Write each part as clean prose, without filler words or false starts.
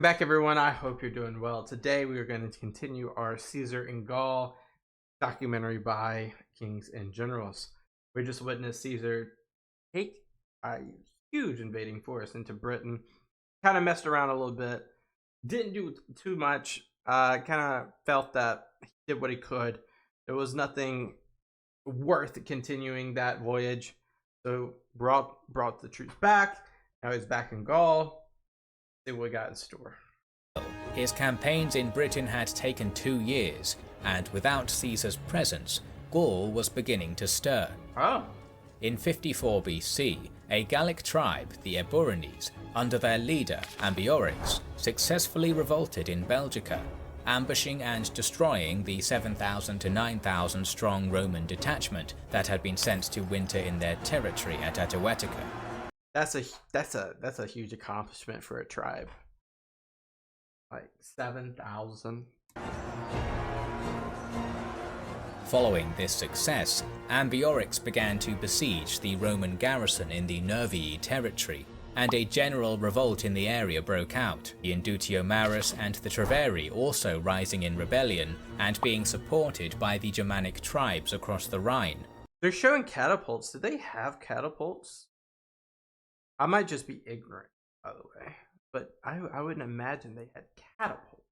Back everyone, I hope you're doing well. Today we are going to continue our Caesar in Gaul documentary by Kings and Generals. We just witnessed Caesar take a huge invading force into Britain, kind of messed around a little bit, didn't do too much, kind of felt that he did what he could. There was nothing worth continuing that voyage, so brought the troops back. Now he's back in Gaul. See what we got in store. His campaigns in Britain had taken 2 years, and without Caesar's presence, Gaul was beginning to stir. In 54 BC, a Gallic tribe, the Arvernis, under their leader Ambiorix, successfully revolted in Belgica, ambushing and destroying the 7,000 to 9,000 strong Roman detachment that had been sent to winter in their territory at Attuatica. That's a huge accomplishment for a tribe. Like 7,000. Following this success, Ambiorix began to besiege the Roman garrison in the Nervii territory, and a general revolt in the area broke out, the Indutio Maris and the Treveri also rising in rebellion and being supported by the Germanic tribes across the Rhine. They're showing catapults. Did they have catapults? I might just be ignorant, by the way, but I wouldn't imagine they had catapults.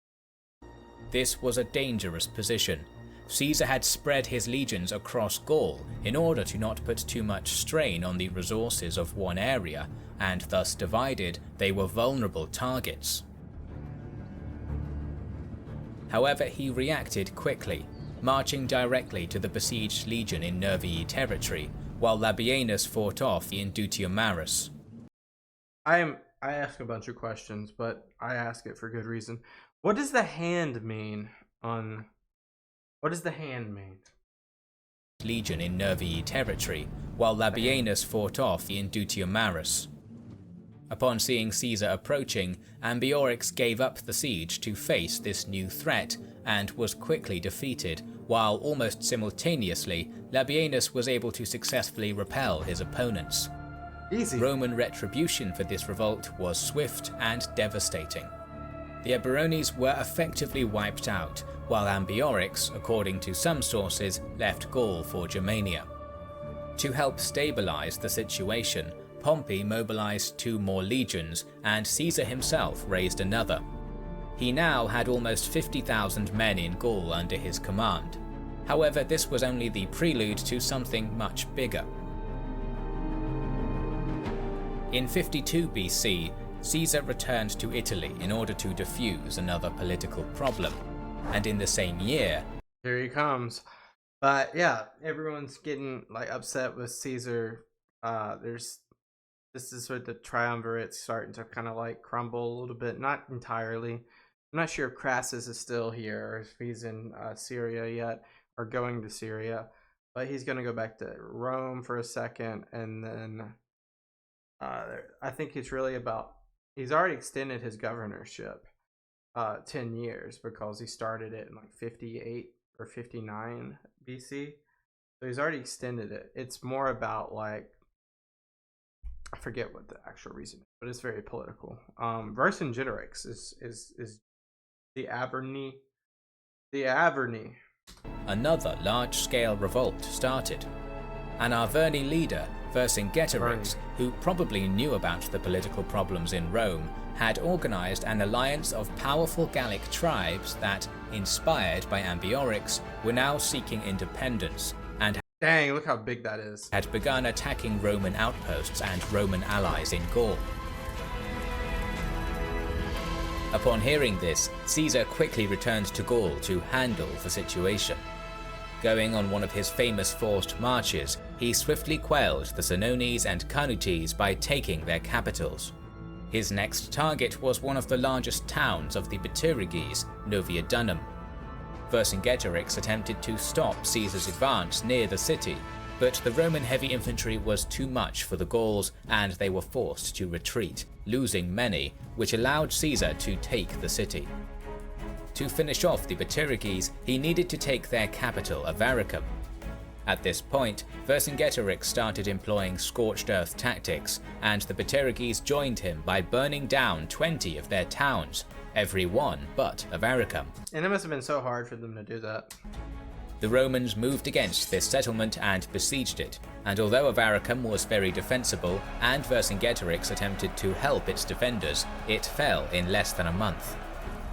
This was a dangerous position. Caesar had spread his legions across Gaul in order to not put too much strain on the resources of one area, and thus divided, they were vulnerable targets. However, he reacted quickly, marching directly to the besieged legion in Nervii territory, while Labienus fought off the Indutio Maris. I ask a bunch of questions, but I ask it for good reason. What does the hand mean on... What does the hand mean? Legion in Nervii territory, while Labienus fought off the Indutio Maris. Upon seeing Caesar approaching, Ambiorix gave up the siege to face this new threat, and was quickly defeated, while almost simultaneously, Labienus was able to successfully repel his opponents. Easy. Roman retribution for this revolt was swift and devastating. The Arvernis were effectively wiped out, while Ambiorix, according to some sources, left Gaul for Germania. To help stabilize the situation, Pompey mobilized 2 more legions, and Caesar himself raised another. He now had almost 50,000 men in Gaul under his command. However, this was only the prelude to something much bigger. In 52 BC, Caesar returned to Italy in order to defuse another political problem, and in the same year, here he comes. But yeah, everyone's getting like upset with Caesar. This is where the triumvirate's starting to kind of like crumble a little bit, not entirely. I'm not sure if Crassus is still here or if he's in Syria yet or going to Syria, but he's going to go back to Rome for a second, and then I think it's really about, he's already extended his governorship 10 years because he started it in like 58 or 59 BC. So he's already extended it. It's more about like, I forget what the actual reason is, but it's very political. Vercingetorix is the Arverni. Another large-scale revolt started. An Arverni leader, Vercingetorix, who probably knew about the political problems in Rome, had organized an alliance of powerful Gallic tribes that, inspired by Ambiorix, were now seeking independence, and dang, look how big that is, had begun attacking Roman outposts and Roman allies in Gaul. Upon hearing this, Caesar quickly returned to Gaul to handle the situation. Going on one of his famous forced marches, he swiftly quelled the Senones and Carnutes by taking their capitals. His next target was one of the largest towns of the Bituriges, Novia Dunum. Vercingetorix attempted to stop Caesar's advance near the city, but the Roman heavy infantry was too much for the Gauls and they were forced to retreat, losing many, which allowed Caesar to take the city. To finish off the Bituriges, he needed to take their capital, Avaricum. At this point, Vercingetorix started employing scorched-earth tactics, and the Beteriges joined him by burning down 20 of their towns, every one but Avaricum. And it must have been so hard for them to do that. The Romans moved against this settlement and besieged it, and although Avaricum was very defensible and Vercingetorix attempted to help its defenders, it fell in less than a month.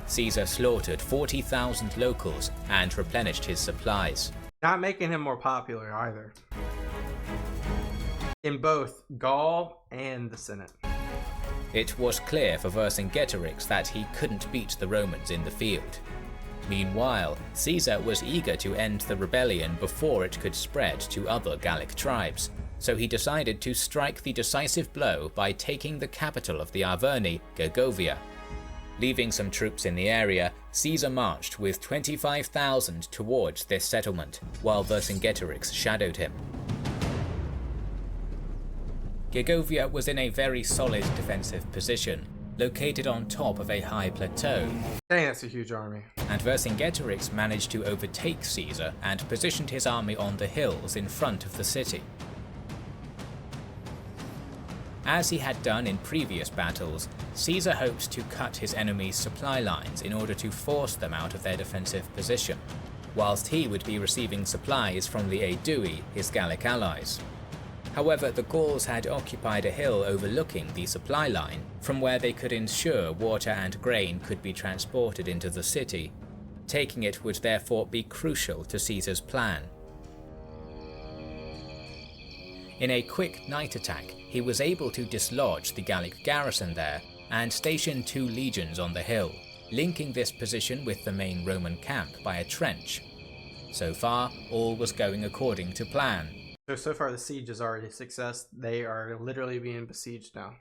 Caesar slaughtered 40,000 locals and replenished his supplies. Not making him more popular either. In both Gaul and the Senate. It was clear for Vercingetorix that he couldn't beat the Romans in the field. Meanwhile, Caesar was eager to end the rebellion before it could spread to other Gallic tribes, so he decided to strike the decisive blow by taking the capital of the Arverni, Gergovia. Leaving some troops in the area, Caesar marched with 25,000 towards this settlement, while Vercingetorix shadowed him. Gergovia was in a very solid defensive position, located on top of a high plateau. Dang, that's a huge army. And Vercingetorix managed to overtake Caesar and positioned his army on the hills in front of the city. As he had done in previous battles, Caesar hoped to cut his enemies' supply lines in order to force them out of their defensive position, whilst he would be receiving supplies from the Aedui, his Gallic allies. However, the Gauls had occupied a hill overlooking the supply line, from where they could ensure water and grain could be transported into the city. Taking it would therefore be crucial to Caesar's plan. In a quick night attack, he was able to dislodge the Gallic garrison there and station 2 legions on the hill, linking this position with the main Roman camp by a trench. So far, all was going according to plan. So far the siege is already a success. They are literally being besieged now.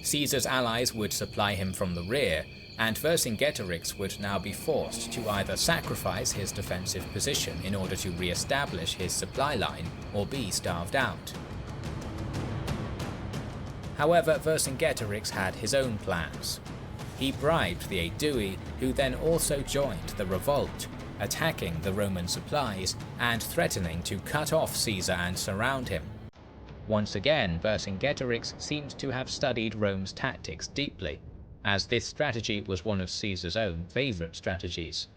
Caesar's allies would supply him from the rear, and Vercingetorix would now be forced to either sacrifice his defensive position in order to re-establish his supply line, or be starved out. However, Vercingetorix had his own plans. He bribed the Aedui, who then also joined the revolt, attacking the Roman supplies and threatening to cut off Caesar and surround him. Once again, Vercingetorix seemed to have studied Rome's tactics deeply, as this strategy was one of Caesar's own favourite strategies.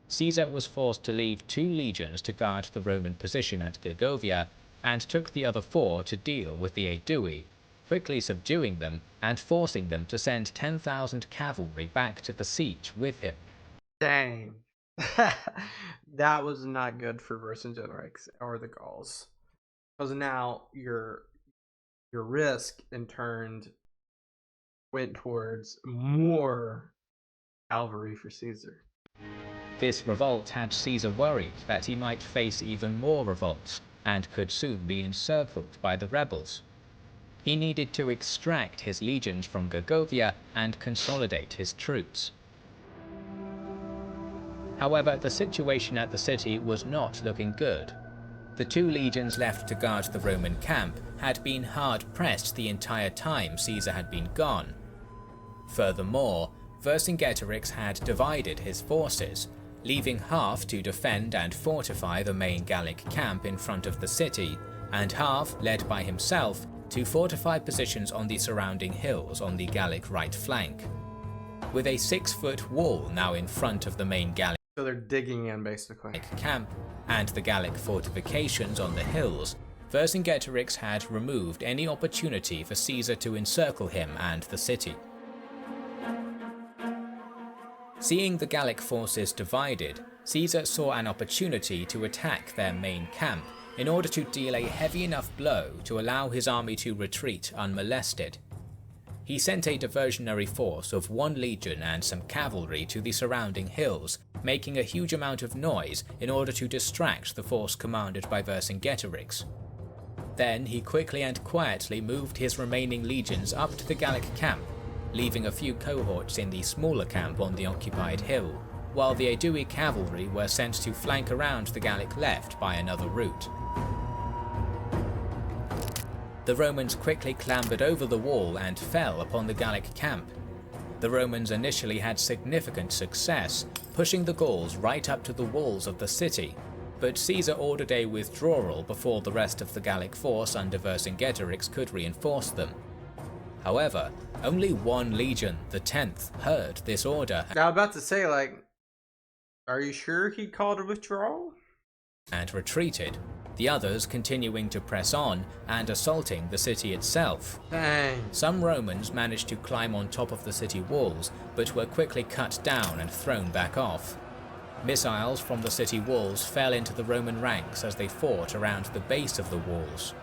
Caesar was forced to leave 2 legions to guard the Roman position at Gergovia, and took the other 4 to deal with the Aedui, quickly subduing them and forcing them to send 10,000 cavalry back to the siege with him. Dang. That was not good for Vercingetorix or the Gauls. Because now your risk in turn went towards more cavalry for Caesar. This revolt had Caesar worried that he might face even more revolts, and could soon be encircled by the rebels. He needed to extract his legions from Gergovia and consolidate his troops. However, the situation at the city was not looking good. The 2 legions left to guard the Roman camp had been hard-pressed the entire time Caesar had been gone. Furthermore, Vercingetorix had divided his forces, leaving half to defend and fortify the main Gallic camp in front of the city, and half, led by himself, to fortify positions on the surrounding hills on the Gallic right flank. With a 6-foot wall now in front of the main Gallic So they're digging in, basically. camp, and the Gallic fortifications on the hills, Vercingetorix had removed any opportunity for Caesar to encircle him and the city. Seeing the Gallic forces divided, Caesar saw an opportunity to attack their main camp in order to deal a heavy enough blow to allow his army to retreat unmolested. He sent a diversionary force of 1 legion and some cavalry to the surrounding hills, making a huge amount of noise in order to distract the force commanded by Vercingetorix. Then he quickly and quietly moved his remaining legions up to the Gallic camp, leaving a few cohorts in the smaller camp on the occupied hill, while the Aedui cavalry were sent to flank around the Gallic left by another route. The Romans quickly clambered over the wall and fell upon the Gallic camp. the Romans initially had significant success, pushing the Gauls right up to the walls of the city, but Caesar ordered a withdrawal before the rest of the Gallic force under Vercingetorix could reinforce them. However, only one legion, the 10th, heard this order. Now, I'm about to say, like, are you sure he called a withdrawal? And retreated, the others continuing to press on and assaulting the city itself. Dang. Some Romans managed to climb on top of the city walls, but were quickly cut down and thrown back off. Missiles from the city walls fell into the Roman ranks as they fought around the base of the walls.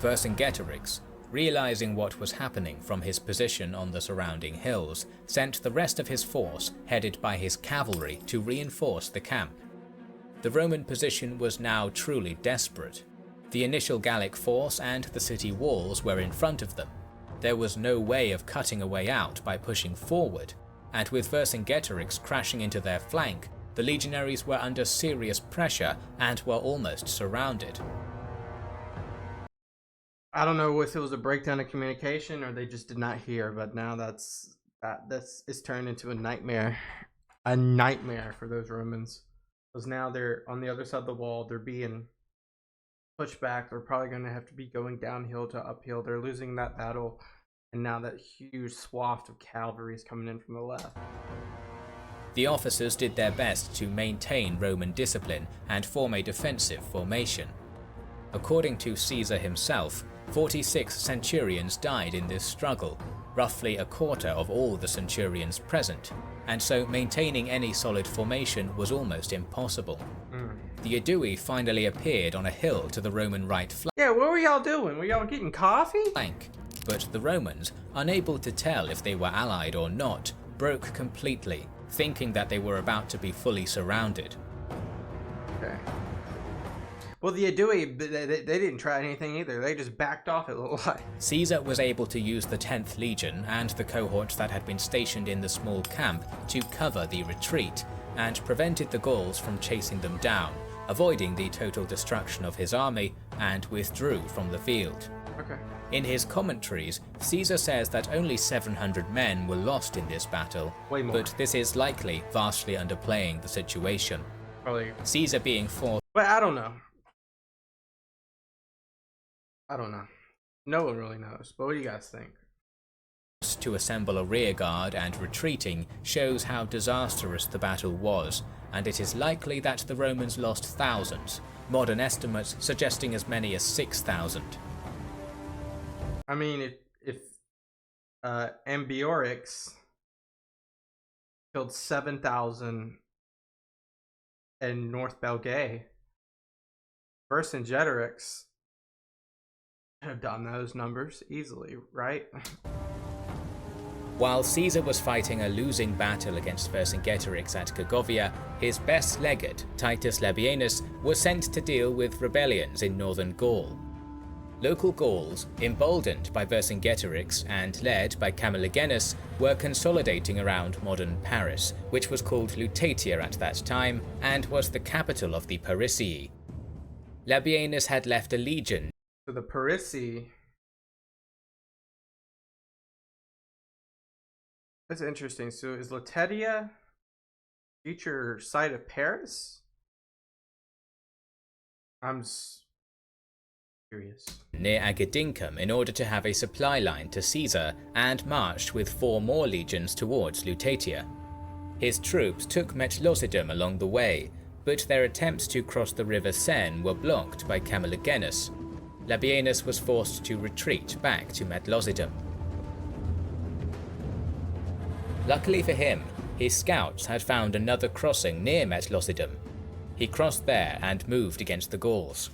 Vercingetorix, realizing what was happening from his position on the surrounding hills, sent the rest of his force, headed by his cavalry, to reinforce the camp. The Roman position was now truly desperate. The initial Gallic force and the city walls were in front of them. There was no way of cutting a way out by pushing forward, and with Vercingetorix crashing into their flank, the legionaries were under serious pressure and were almost surrounded. I don't know if it was a breakdown of communication or they just did not hear, but now this is turned into a nightmare for those Romans. Because now they're on the other side of the wall, they're being pushed back. They're probably going to have to be going downhill to uphill. They're losing that battle, and now that huge swath of cavalry is coming in from the left. The officers did their best to maintain Roman discipline and form a defensive formation. According to Caesar himself, 46 centurions died in this struggle, roughly a quarter of all the centurions present, and so maintaining any solid formation was almost impossible. The Aedui finally appeared on a hill to the Roman right flank. Yeah, what were y'all doing? Were y'all getting coffee? But the Romans, unable to tell if they were allied or not, broke completely, thinking that they were about to be fully surrounded. Okay. Well, the Aedui, they didn't try anything either. They just backed off it a little while. Caesar was able to use the 10th Legion and the cohorts that had been stationed in the small camp to cover the retreat, and prevented the Gauls from chasing them down, avoiding the total destruction of his army, and withdrew from the field. Okay. In his commentaries, Caesar says that only 700 men were lost in this battle, Way more. but this is likely vastly underplaying the situation. Probably. Caesar being forced But I don't know. No one really knows. But what do you guys think? to assemble a rearguard and retreating shows how disastrous the battle was, and it is likely that the Romans lost thousands, modern estimates suggesting as many as 6,000. I mean, if Arverni killed 7,000 in North Belgae, Vercingetorix could have done those numbers easily, right? While Caesar was fighting a losing battle against Vercingetorix at Gergovia, his best legate, Titus Labienus, was sent to deal with rebellions in northern Gaul. Local Gauls, emboldened by Vercingetorix and led by Camulogenus, were consolidating around modern Paris, which was called Lutetia at that time and was the capital of the Parisii. Labienus had left a legion. So the Parisii. That's interesting. So is Lutetia future site of Paris? I'm curious. Near Agedincum in order to have a supply line to Caesar, and marched with 4 more legions towards Lutetia. His troops took Metlosidum along the way, but their attempts to cross the river Seine were blocked by Camulogenus. Labienus was forced to retreat back to Metlosidum. Luckily for him, his scouts had found another crossing near Metlosidum. He crossed there and moved against the Gauls.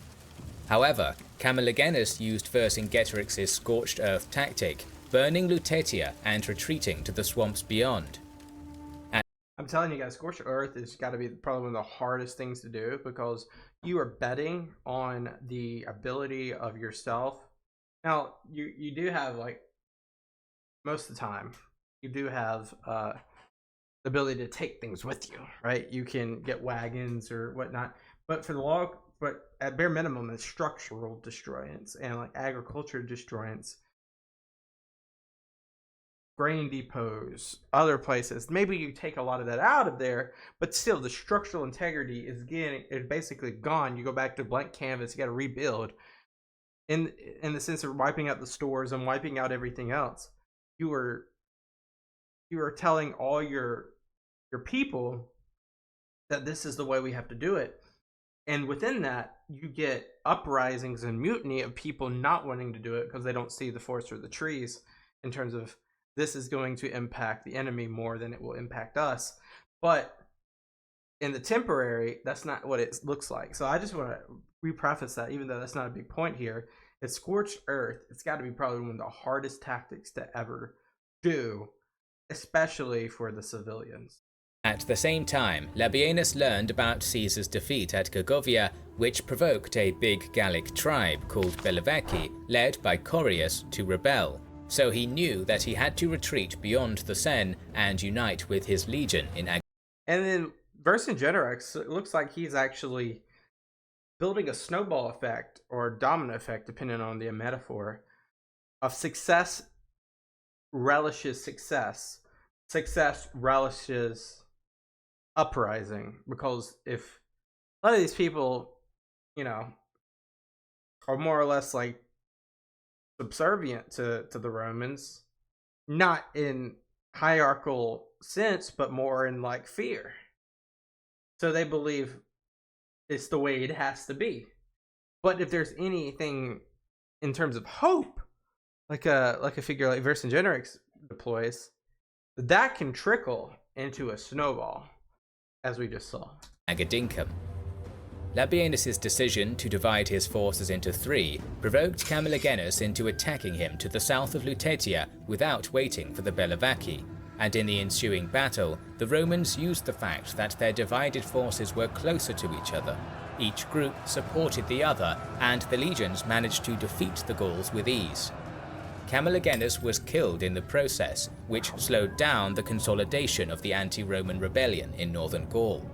However, Camulogenus used Vercingetorix's scorched-earth tactic, burning Lutetia and retreating to the swamps beyond. I'm telling you guys, scorched earth has got to be probably one of the hardest things to do, because you are betting on the ability of yourself. Now, you do have, like, most of the time, you do have the ability to take things with you, right? You can get wagons or whatnot, but for the law, but at bare minimum, it's structural destroyance and like agriculture destroyance. grain depots, other places. Maybe you take a lot of that out of there, but still the structural integrity is basically gone. You go back to blank canvas, you got to rebuild. In the sense of wiping out the stores and wiping out everything else. You are telling all your people that this is the way we have to do it. And within that, you get uprisings and mutiny of people not wanting to do it because they don't see the forest or the trees in terms of this is going to impact the enemy more than it will impact us. But in the temporary, that's not what it looks like. So I just want to repreface that, even though that's not a big point here. It's scorched earth. It's got to be probably one of the hardest tactics to ever do, especially for the civilians. At the same time, Labienus learned about Caesar's defeat at Gergovia, which provoked a big Gallic tribe called Bellovaci, led by Corius, to rebel. So he knew that he had to retreat beyond the Seine and unite with his legion in And then Vercingetorix, it looks like he's actually building a snowball effect or domino effect, depending on the metaphor, of success relishes success. Success relishes uprising, because if a lot of these people, are more or less like subservient to the Romans, not in hierarchical sense, but more in like fear. So they believe it's the way it has to be. But if there's anything in terms of hope, like a figure like Vercingetorix deploys, that can trickle into a snowball, as we just saw. Agedincum. Labienus' decision to divide his forces into three provoked Camulogenus into attacking him to the south of Lutetia without waiting for the Bellovaci, and in the ensuing battle, the Romans used the fact that their divided forces were closer to each other. Each group supported the other, and the legions managed to defeat the Gauls with ease. Camulogenus was killed in the process, which slowed down the consolidation of the anti-Roman rebellion in northern Gaul.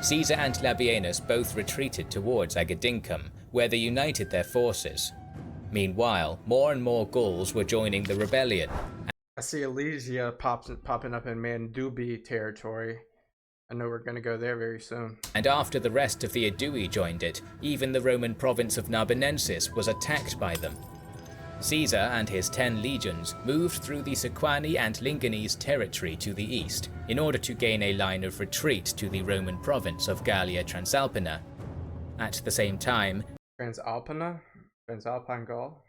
Caesar and Labienus both retreated towards Agedincum, where they united their forces. Meanwhile, more and more Gauls were joining the rebellion. I see Alesia popping up in Mandubi territory. I know we're going to go there very soon. And after the rest of the Aedui joined it, even the Roman province of Narbonensis was attacked by them. Caesar and his 10 legions moved through the Sequani and Lingonese territory to the east, in order to gain a line of retreat to the Roman province of Gallia Transalpina. At the same time, Transalpine Gaul?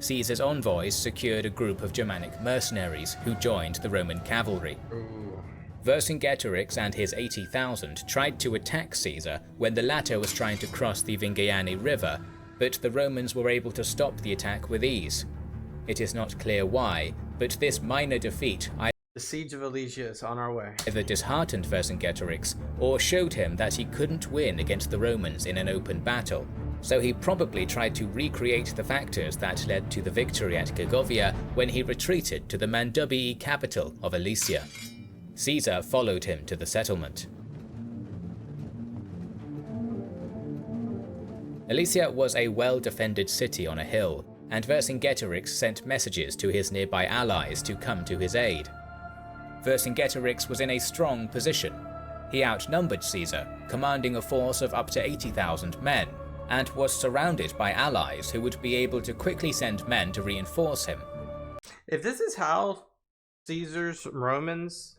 Caesar's envoys secured a group of Germanic mercenaries who joined the Roman cavalry. Ooh. Vercingetorix and his 80,000 tried to attack Caesar when the latter was trying to cross the Vingaiani River, but the Romans were able to stop the attack with ease. It is not clear why, but this minor defeat the siege of Alesia is on our way. either disheartened Vercingetorix or showed him that he couldn't win against the Romans in an open battle. So he probably tried to recreate the factors that led to the victory at Gergovia when he retreated to the Mandubii capital of Alesia. Caesar followed him to the settlement. Alesia was a well-defended city on a hill, and Vercingetorix sent messages to his nearby allies to come to his aid. Vercingetorix was in a strong position. He outnumbered Caesar, commanding a force of up to 80,000 men, and was surrounded by allies who would be able to quickly send men to reinforce him. If this is how Caesar's Romans,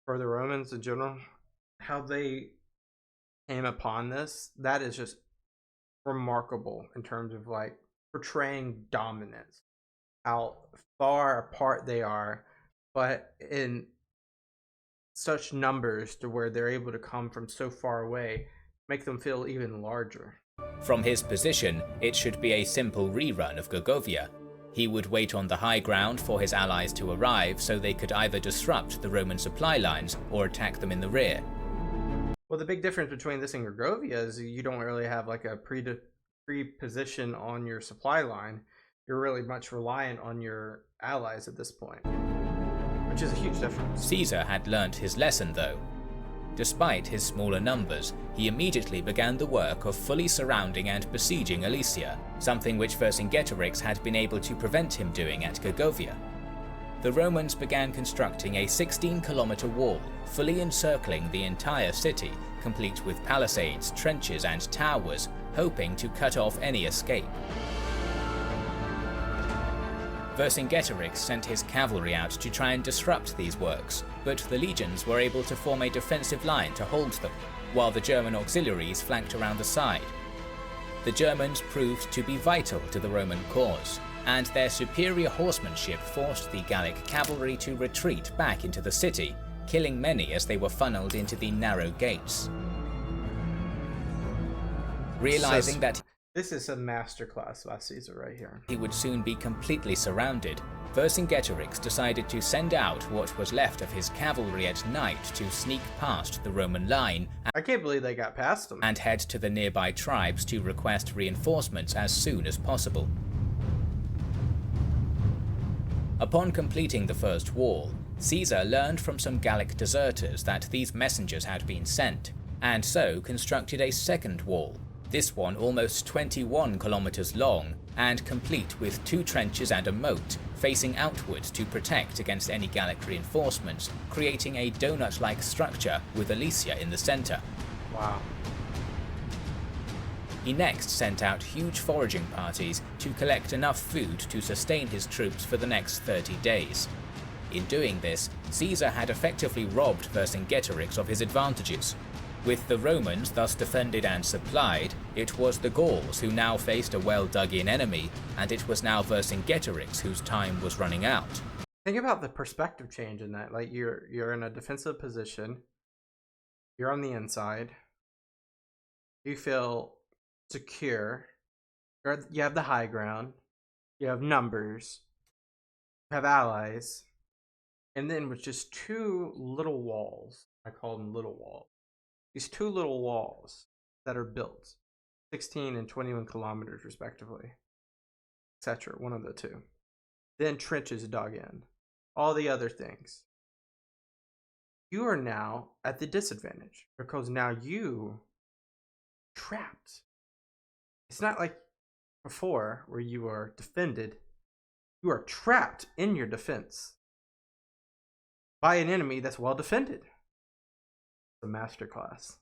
or the Romans in general, how they came upon this, that is just remarkable in terms of like portraying dominance, how far apart they are, but in such numbers to where they're able to come from so far away, make them feel even larger. From his position, it should be a simple rerun of Gergovia. He would wait on the high ground for his allies to arrive so they could either disrupt the Roman supply lines or attack them in the rear. Well, the big difference between this and Gergovia is you don't really have like a pre-position on your supply line. You're really much reliant on your allies at this point, which is a huge difference. Caesar had learnt his lesson though. Despite his smaller numbers, he immediately began the work of fully surrounding and besieging Alesia, something which Vercingetorix had been able to prevent him doing at Gergovia. The Romans began constructing a 16-kilometer wall, fully encircling the entire city, complete with palisades, trenches and towers, hoping to cut off any escape. Vercingetorix sent his cavalry out to try and disrupt these works, but the legions were able to form a defensive line to hold them, while the German auxiliaries flanked around the side. The Germans proved to be vital to the Roman cause, and their superior horsemanship forced the Gallic cavalry to retreat back into the city, killing many as they were funneled into the narrow gates. Realizing that this is a masterclass by Caesar right here. He would soon be completely surrounded, Vercingetorix decided to send out what was left of his cavalry at night to sneak past the Roman line. I can't believe they got past them. And head to the nearby tribes to request reinforcements as soon as possible. Upon completing the first wall, Caesar learned from some Gallic deserters that these messengers had been sent, and so constructed a second wall. This one almost 21 kilometers long and complete with 2 trenches and a moat, facing outwards to protect against any Gallic reinforcements, creating a donut-like structure with Alesia in the center. Wow. He next sent out huge foraging parties to collect enough food to sustain his troops for the next 30 days. In doing this, Caesar had effectively robbed Vercingetorix of his advantages. With the Romans thus defended and supplied, it was the Gauls who now faced a well-dug-in enemy, and it was now Vercingetorix whose time was running out. Think about the perspective change in that. Like you're in a defensive position, you're on the inside, you feel secure, you have the high ground, you have numbers, you have allies, and then with just 2 little walls, I call them little walls. These 2 little walls that are built, 16 and 21 kilometers respectively, etc. One of the 2. Then trenches dug in. All the other things. You are now at the disadvantage because now you are trapped. It's not like before where you are defended. You are trapped in your defense by an enemy that's well defended. A masterclass.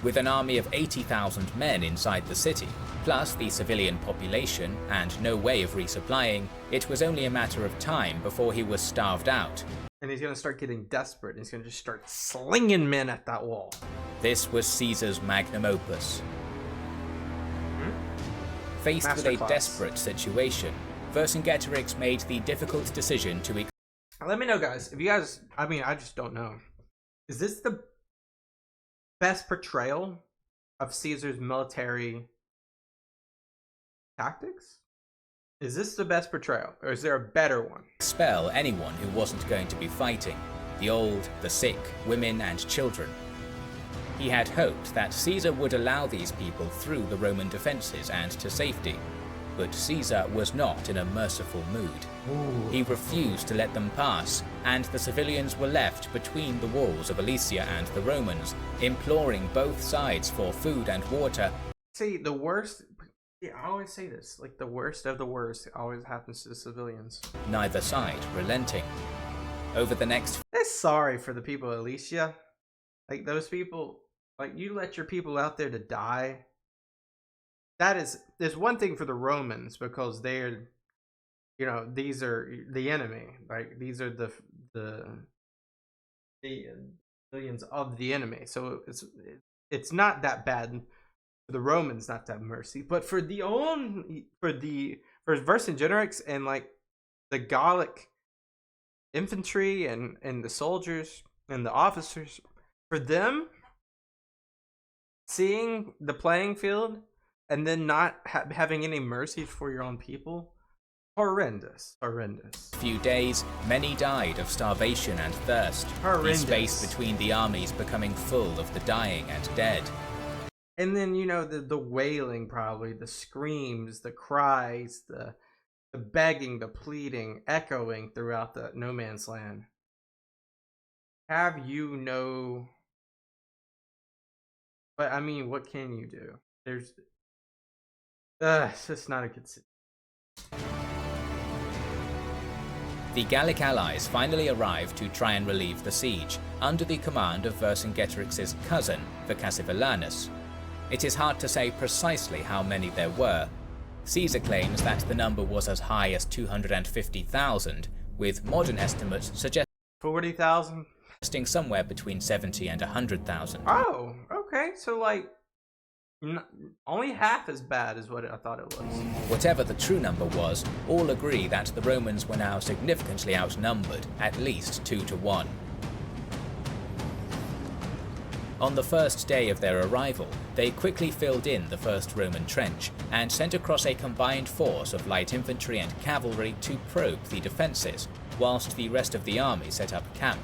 With an army of 80,000 men inside the city, plus the civilian population and no way of resupplying, it was only a matter of time before he was starved out. And he's going to start getting desperate, and he's going to just start slinging men at that wall. This was Caesar's magnum opus. Faced with a desperate situation, Vercingetorix made the difficult decision to... Let me know, guys. If you guys... I mean, I just don't know. Is this the best portrayal of Caesar's military tactics? Is this the best portrayal, or is there a better one? Expel anyone who wasn't going to be fighting, the old, the sick, women and children. He had hoped that Caesar would allow these people through the Roman defenses and to safety, but Caesar was not in a merciful mood. Ooh. He refused to let them pass, and the civilians were left between the walls of Alesia and the Romans, imploring both sides for food and water. See, the worst... Yeah, I always say this, like the worst of the worst always happens to the civilians. Neither side relenting. Over the next... I'm sorry for the people of Alesia. Like those people, like you let your people out there to die. There's one thing for the Romans because they're, you know, these are the enemy. Like these are the civilians of the enemy. So it's not that bad. For the Romans, not that mercy, but for Vercingetorix and like the Gallic infantry and the soldiers and the officers, for them seeing the playing field and then not having any mercy for your own people, horrendous. Few days, many died of starvation and thirst. The space between the armies becoming full of the dying and dead. And then, you know, the wailing, probably, the screams, the cries, the begging, the pleading, echoing throughout the no man's land. Have you no But I mean, what can you do? There's, it's just not a good situation. The Gallic allies finally arrived to try and relieve the siege, under the command of Vercingetorix's cousin, Vercassivelanus. It is hard to say precisely how many there were. Caesar claims that the number was as high as 250,000, with modern estimates suggesting 40,000? somewhere between 70 and 100,000. Oh, okay. So, like, only half as bad as what I thought it was. Whatever the true number was, all agree that the Romans were now significantly outnumbered, at least 2 to 1. On the first day of their arrival, they quickly filled in the first Roman trench and sent across a combined force of light infantry and cavalry to probe the defences, whilst the rest of the army set up camp.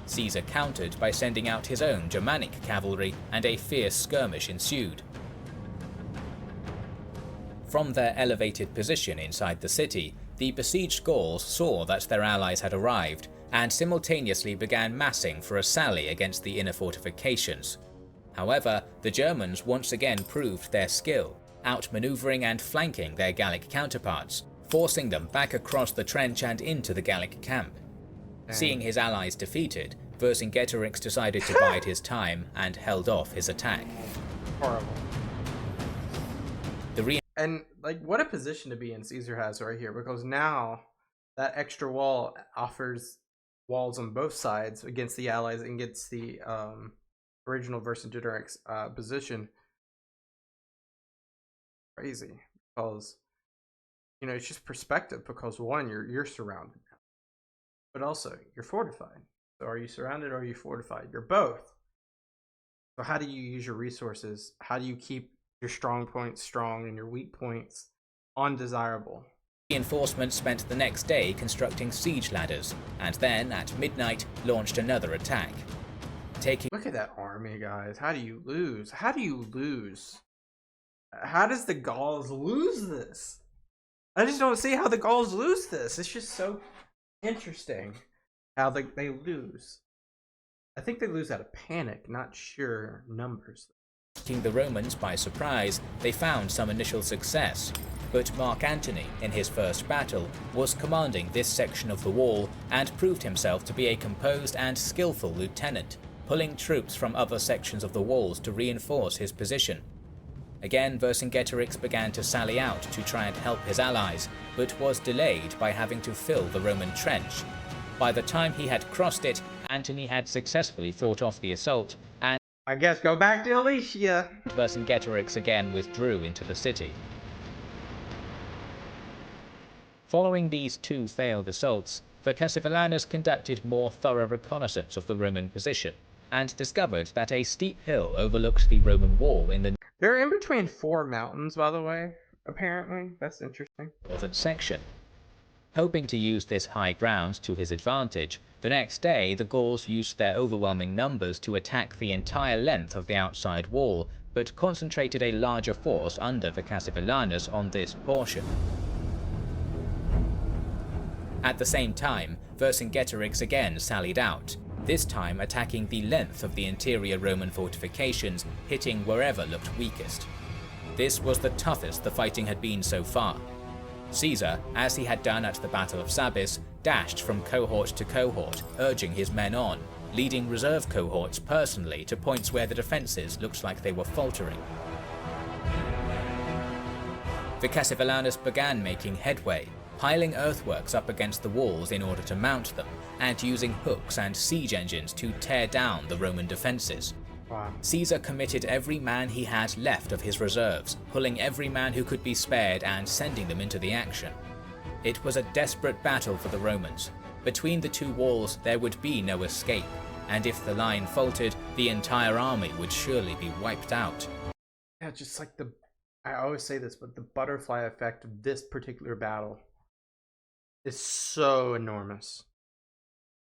Caesar countered by sending out his own Germanic cavalry, and a fierce skirmish ensued. From their elevated position inside the city, the besieged Gauls saw that their allies had arrived, and simultaneously began massing for a sally against the inner fortifications. However, the Germans once again proved their skill, outmaneuvering and flanking their Gallic counterparts, forcing them back across the trench and into the Gallic camp. Seeing his allies defeated, Vercingetorix decided to bide his time and held off his attack. Horrible. And, like, what a position to be in Caesar has right here, because now that extra wall offers walls on both sides against the allies and gets the original Vercingetorix position. Crazy, because, you know, it's just perspective, because one, you're surrounded, but also you're fortified. So are you surrounded or are you fortified? You're both. So how do you use your resources? How do you keep your strong points strong and your weak points undesirable? Reinforcements spent the next day constructing siege ladders, and then at midnight launched another attack. Look at that army, guys. How do you lose? How do you lose? How does the Gauls lose this? I just don't see how the Gauls lose this. It's just so interesting how they lose. I think they lose out of panic, not sheer numbers. Taking the Romans by surprise, they found some initial success, but Mark Antony, in his first battle, was commanding this section of the wall and proved himself to be a composed and skillful lieutenant, pulling troops from other sections of the walls to reinforce his position. Again, Vercingetorix began to sally out to try and help his allies, but was delayed by having to fill the Roman trench. By the time he had crossed it, Antony had successfully fought off the assault, and I guess go back to Alicia. Vercingetorix again withdrew into the city. Following these two failed assaults, Vercassivelanus conducted more thorough reconnaissance of the Roman position, and discovered that a steep hill overlooked the Roman wall in the They're in between 4 mountains, by the way, apparently. That's interesting. northern section. Hoping to use this high ground to his advantage, the next day the Gauls used their overwhelming numbers to attack the entire length of the outside wall, but concentrated a larger force under Vercassivelanus on this portion. At the same time, Vercingetorix again sallied out, this time attacking the length of the interior Roman fortifications, hitting wherever looked weakest. This was the toughest the fighting had been so far. Caesar, as he had done at the Battle of Sabis, dashed from cohort to cohort, urging his men on, leading reserve cohorts personally to points where the defences looked like they were faltering. Vercassivelanus began making headway, piling earthworks up against the walls in order to mount them, and using hooks and siege engines to tear down the Roman defences. Wow. Caesar committed every man he had left of his reserves, pulling every man who could be spared and sending them into the action. It was a desperate battle for the Romans. Between the two walls there would be no escape, and if the line faltered, the entire army would surely be wiped out. Yeah, just like I always say this, but the butterfly effect of this particular battle is so enormous.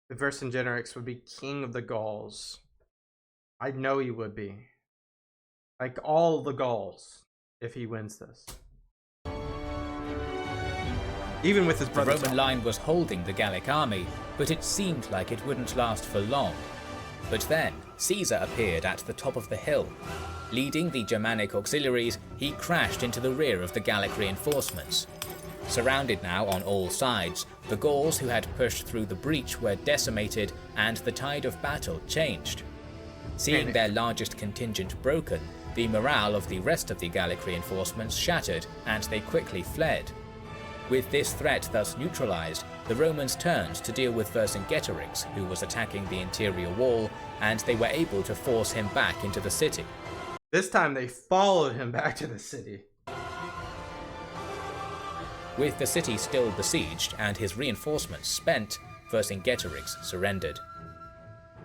The Vercingetorix would be king of the Gauls. I know he would be. Like all the Gauls, if he wins this. Even with his The brother. Roman line was holding the Gallic army, but it seemed like it wouldn't last for long. But then, Caesar appeared at the top of the hill. Leading the Germanic auxiliaries, he crashed into the rear of the Gallic reinforcements. Surrounded now on all sides, the Gauls who had pushed through the breach were decimated and the tide of battle changed. Seeing their largest contingent broken, the morale of the rest of the Gallic reinforcements shattered and they quickly fled. With this threat thus neutralized, the Romans turned to deal with Vercingetorix, who was attacking the interior wall, and they were able to force him back into the city. This time they followed him back to the city. With the city still besieged and his reinforcements spent, Vercingetorix surrendered.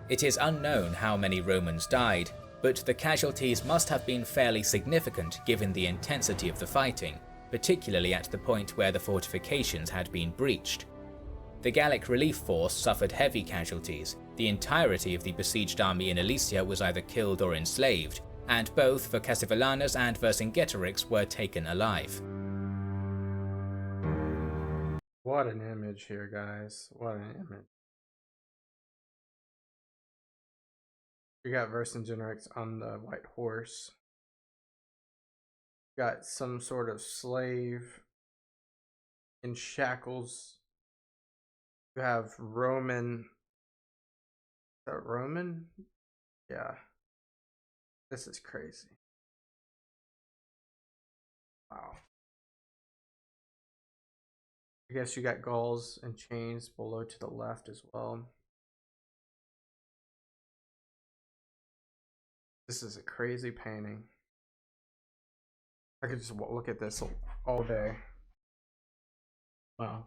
It is unknown how many Romans died, but the casualties must have been fairly significant given the intensity of the fighting, particularly at the point where the fortifications had been breached. The Gallic relief force suffered heavy casualties, the entirety of the besieged army in Alesia was either killed or enslaved, and both Vercassivellaunus and Vercingetorix were taken alive. What an image here, guys. What an image. We got Vercingetorix on the white horse. Got some sort of slave in shackles. You have Roman. Is that Roman? Yeah. This is crazy. Wow. I guess you got Gauls and chains below to the left as well. This is a crazy painting. I could just look at this all day. Wow.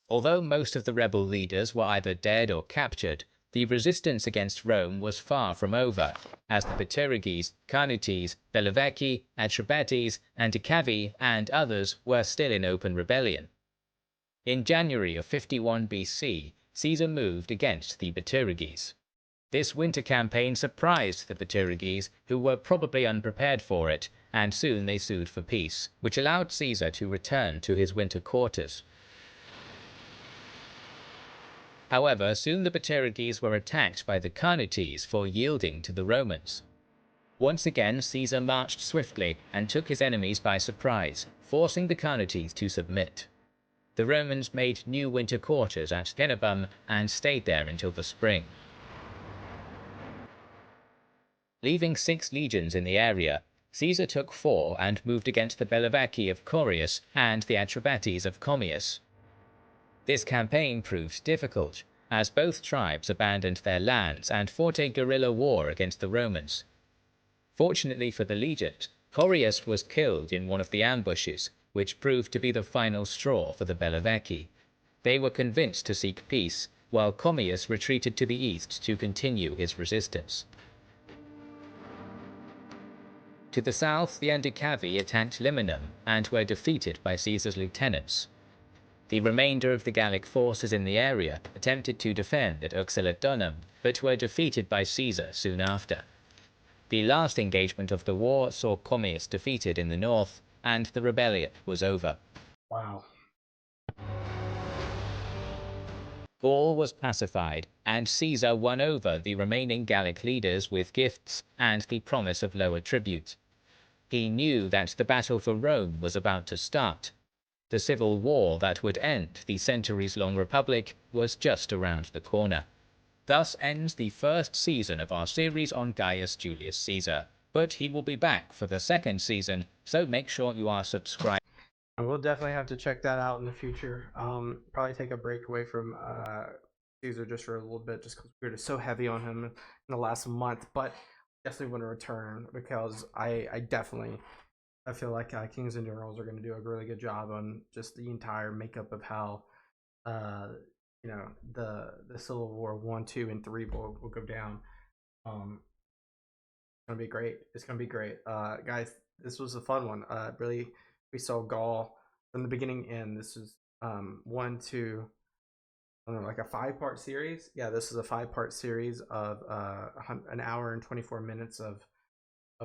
Although most of the rebel leaders were either dead or captured, the resistance against Rome was far from over, as the Bituriges, Carnutes, Bellovaci, Atrebates, Anticavi, and others were still in open rebellion. In January of 51 BC, Caesar moved against the Bituriges. This winter campaign surprised the Bituriges, who were probably unprepared for it, and soon they sued for peace, which allowed Caesar to return to his winter quarters. However, soon the Bituriges were attacked by the Carnutes for yielding to the Romans. Once again, Caesar marched swiftly and took his enemies by surprise, forcing the Carnutes to submit. The Romans made new winter quarters at Genabum and stayed there until the spring. Leaving 6 legions in the area, Caesar took 4 and moved against the Bellovaci of Corius and the Atrebates of Commius. This campaign proved difficult, as both tribes abandoned their lands and fought a guerrilla war against the Romans. Fortunately for the legions, Corius was killed in one of the ambushes, which proved to be the final straw for the Bellovaci. They were convinced to seek peace, while Commius retreated to the east to continue his resistance. To the south, the Anticavi attacked Liminum and were defeated by Caesar's lieutenants. The remainder of the Gallic forces in the area attempted to defend at Uxellodunum, but were defeated by Caesar soon after. The last engagement of the war saw Commius defeated in the north, and the rebellion was over. Wow. Gaul was pacified, and Caesar won over the remaining Gallic leaders with gifts and the promise of lower tribute. He knew that the battle for Rome was about to start. The civil war that would end the centuries-long republic was just around the corner. Thus ends the first season of our series on Gaius Julius Caesar, but he will be back for the second season, so make sure you are subscribed. I will definitely have to check that out in the future. Probably take a break away from Caesar just for a little bit, just because we were just so heavy on him in the last month. But definitely want to return because I feel like Kings and Generals are going to do a really good job on just the entire makeup of how the Civil War 1, 2, and 3 will go down. It's gonna be great. It's gonna be great, guys. This was a fun one. Really, we saw Gaul from the beginning end. This is 1, 2, I don't know, like a 5-part series. Yeah, this is a 5-part series of an hour and 24 minutes of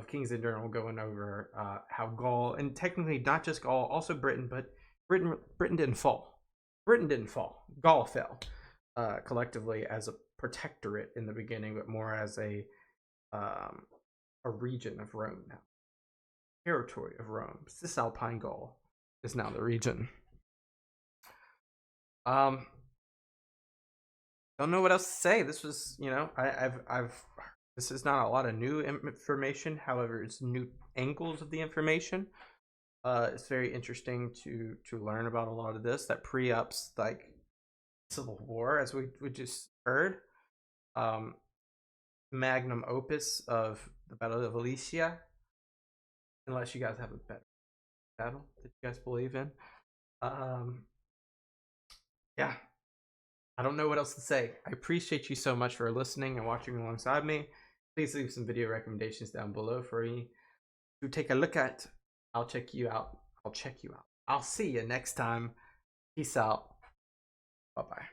Kings in general, going over how Gaul, and technically not just Gaul, also Britain, but Britain didn't fall. Britain didn't fall. Gaul fell collectively as a protectorate in the beginning, but more as a region of Rome now. Territory of Rome. Cisalpine Gaul is now the region. Don't know what else to say. This was, you know, this is not a lot of new information. However, it's new angles of the information. It's very interesting to learn about a lot of this that pre-ups like Civil War, as we just heard. Magnum opus of the Battle of Alesia. Unless you guys have a better battle that you guys believe in. Yeah. I don't know what else to say. I appreciate you so much for listening and watching alongside me. Please leave some video recommendations down below for me to take a look at. I'll check you out. I'll see you next time. Peace out. Bye-bye.